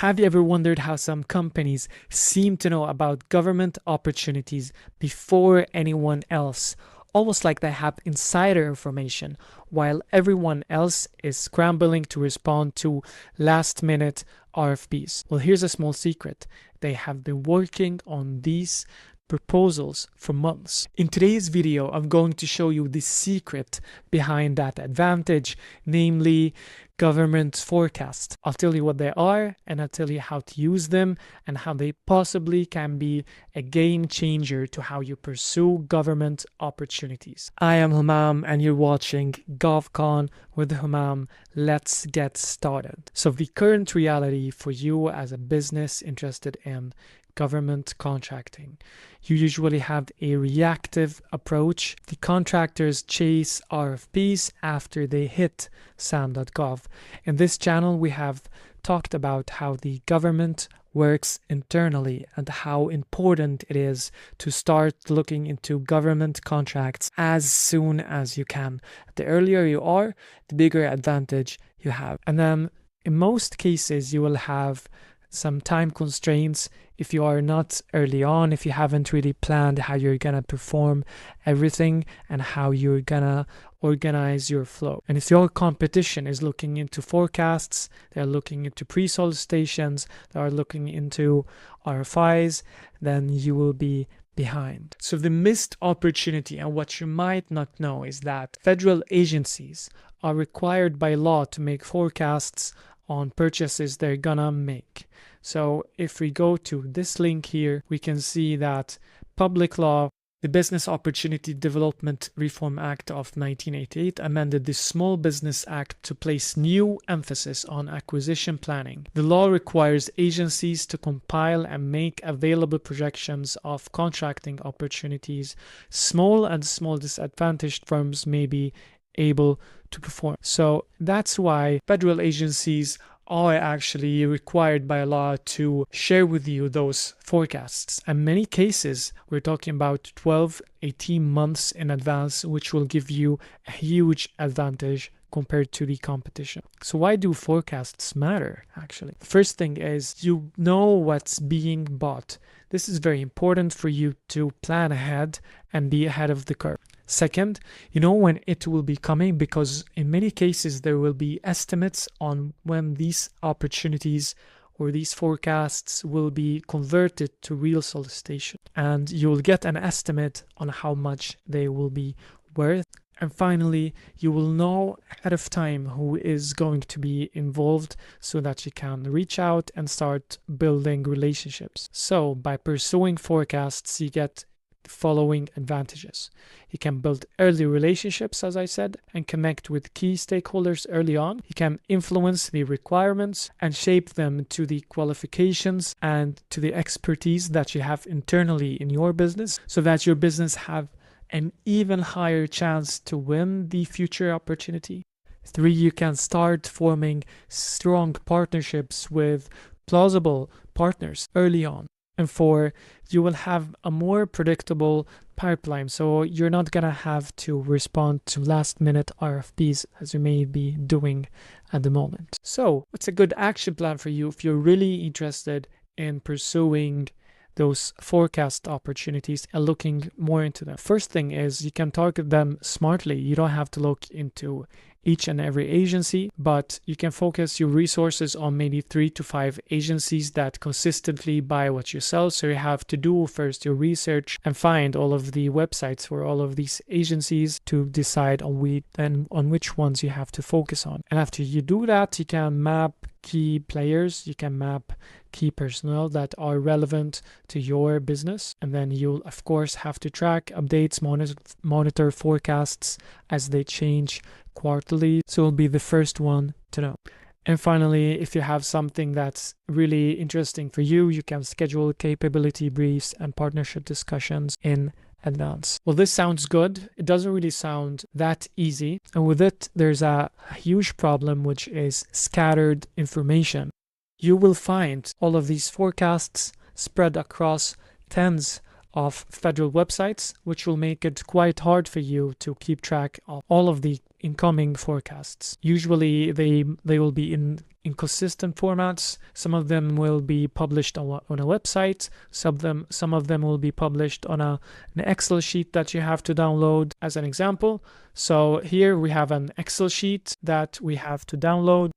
Have you ever wondered how some companies seem to know about government opportunities before anyone else? Almost like they have insider information, while everyone else is scrambling to respond to last-minute RFPs. Well, here's a small secret. They have been working on these proposals for months. In today's video, I'm going to show you the secret behind that advantage, namely government forecasts. I'll tell you what they are, and I'll tell you how to use them and how they possibly can be a game changer to how you pursue government opportunities. I am Humam and you're watching GovCon with Humam. Let's get started. So the current reality for you as a business interested in government contracting. You usually have a reactive approach. The contractors chase RFPs after they hit SAM.gov. In this channel, we have talked about how the government works internally and how important it is to start looking into government contracts as soon as you can. The earlier you are, the bigger advantage you have. And then in most cases, you will have some time constraints if you are not early on, if you haven't really planned how you're gonna perform everything and how you're gonna organize your flow. And if your competition is looking into forecasts, they're looking into pre-solicitations, they are looking into RFIs, then you will be behind. So the missed opportunity and what you might not know is that federal agencies are required by law to make forecasts on purchases they're gonna make. So if we go to this link here, we can see that public law, the Business Opportunity Development Reform Act of 1988 amended the Small Business Act to place new emphasis on acquisition planning. The law requires agencies to compile and make available projections of contracting opportunities. Small and small disadvantaged firms may be able to perform. So that's why federal agencies are actually required by law to share with you those forecasts. In many cases, we're talking about 12, 18 months in advance, which will give you a huge advantage compared to the competition. So why do forecasts matter, actually? First thing is you know what's being bought. This is very important for you to plan ahead and be ahead of the curve. Second, you know when it will be coming because in many cases there will be estimates on when these opportunities or these forecasts will be converted to real solicitation, and you will get an estimate on how much they will be worth. And finally, you will know ahead of time who is going to be involved so that you can reach out and start building relationships. So by pursuing forecasts, you get the following advantages. You can build early relationships, as I said, and connect with key stakeholders early on. You can influence the requirements and shape them to the qualifications and to the expertise that you have internally in your business so that your business have an even higher chance to win the future opportunity. 3, you can start forming strong partnerships with plausible partners early on. And 4, you will have a more predictable pipeline. So you're not going to have to respond to last-minute RFPs as you may be doing at the moment. So what's a good action plan for you if you're really interested in pursuing those forecast opportunities and looking more into them? First thing is you can target them smartly. You don't have to look into each and every agency, but you can focus your resources on maybe 3 to 5 agencies that consistently buy what you sell. So you have to do first your research and find all of the websites for all of these agencies to decide on which ones you have to focus on. And after you do that, you can map key players, you can map key personnel that are relevant to your business. And then you'll, of course, have to track updates, monitor forecasts as they change quarterly. So it'll be the first one to know. And finally, if you have something that's really interesting for you, you can schedule capability briefs and partnership discussions in advance. Well, this sounds good. It doesn't really sound that easy. And with it, there's a huge problem, which is scattered information. You will find all of these forecasts spread across tens of federal websites, which will make it quite hard for you to keep track of all of the incoming forecasts. Usually they will be inconsistent formats. Some of them will be published on a website. Some of them will be published on an Excel sheet that you have to download as an example. So here we have an Excel sheet that we have to download,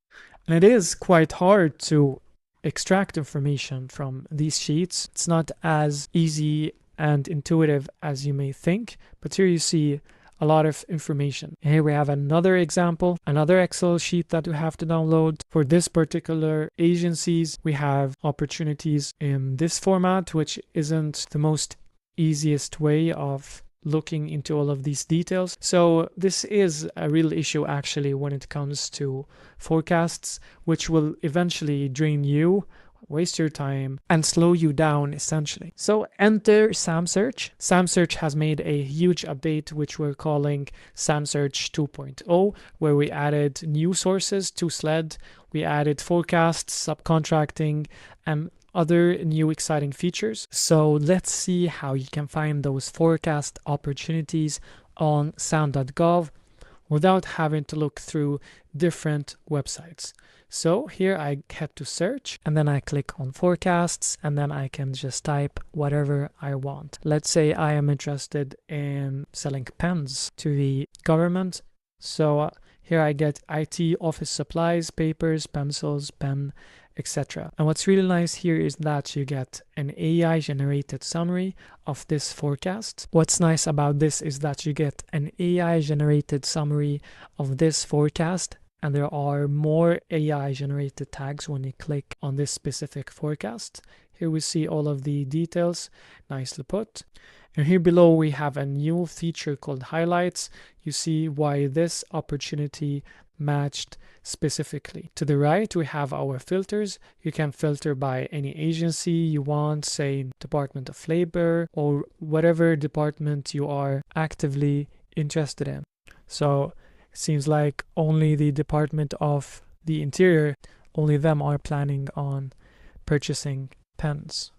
and it is quite hard to extract information from these sheets. It's not as easy and intuitive as you may think, but here you see a lot of information. Here we have another example, another Excel sheet that we have to download. For this particular agencies, we have opportunities in this format, which isn't the most easiest way of looking into all of these details. So this is a real issue actually when it comes to forecasts, which will eventually drain you, waste your time, and slow you down essentially. So enter SamSearch. SamSearch has made a huge update, which we're calling SamSearch 2.0, where we added new sources to SLED. We added forecasts, subcontracting, and other new exciting features. So let's see how you can find those forecast opportunities on SAM.gov without having to look through different websites. So here I head to search, and then I click on forecasts, and then I can just type whatever I want. Let's say I am interested in selling pens to the government. So here I get IT, office supplies, papers, pencils, pen, etc. And what's really nice here is that you get an AI generated summary of this forecast. What's nice about this is that you get an AI generated summary of this forecast, and there are more AI generated tags when you click on this specific forecast. Here we see all of the details, nicely put. And here below we have a new feature called highlights. You see why this opportunity matched specifically. To the right we have our filters. You can filter by any agency you want, say Department of Labor or whatever department you are actively interested in. So it seems like only the Department of the Interior, only them are planning on purchasing pens.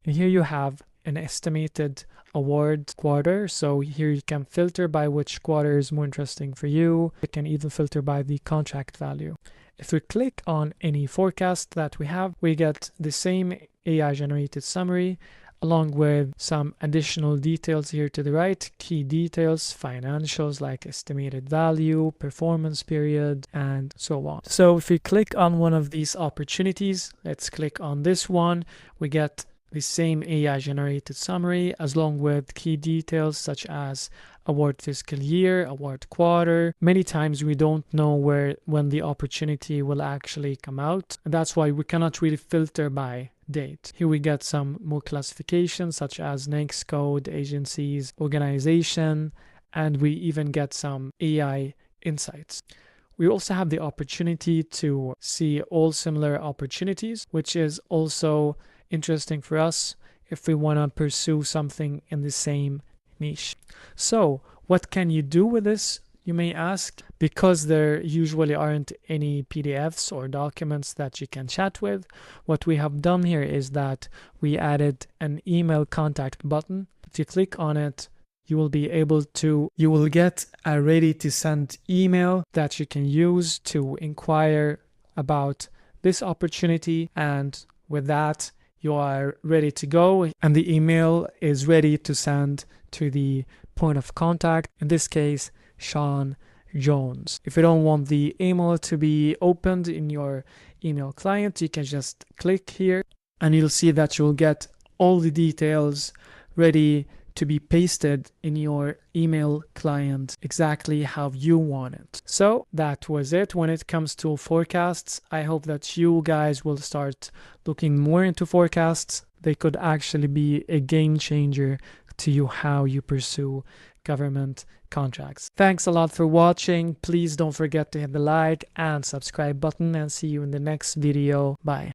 And here you have an estimated award quarter. So here you can filter by which quarter is more interesting for you. You can even filter by the contract value. If we click on any forecast that we have, we get the same AI generated summary along with some additional details here to the right, key details, financials like estimated value, performance period, and so on. So if we click on one of these opportunities, let's click on this one, we get the same AI generated summary along with key details such as award fiscal year, award quarter. Many times we don't know when the opportunity will actually come out, and that's why we cannot really filter by date. Here we get some more classifications such as NAICS code, agencies, organization, and we even get some AI insights. We also have the opportunity to see all similar opportunities, which is also interesting for us if we want to pursue something in the same niche. So what can you do with this, you may ask? Because there usually aren't any PDFs or documents that you can chat with, what we have done here is that we added an email contact button. If you click on it, you will get a ready to send email that you can use to inquire about this opportunity, and with that you are ready to go, and the email is ready to send to the point of contact, in this case Sean Jones. If you don't want the email to be opened in your email client, you can just click here and you'll see that you'll get all the details ready to be pasted in your email client exactly how you want it. So that was it when it comes to forecasts. I hope that you guys will start looking more into forecasts. They could actually be a game changer to you how you pursue government contracts. Thanks a lot for watching. Please don't forget to hit the like and subscribe button, and see you in the next video. Bye.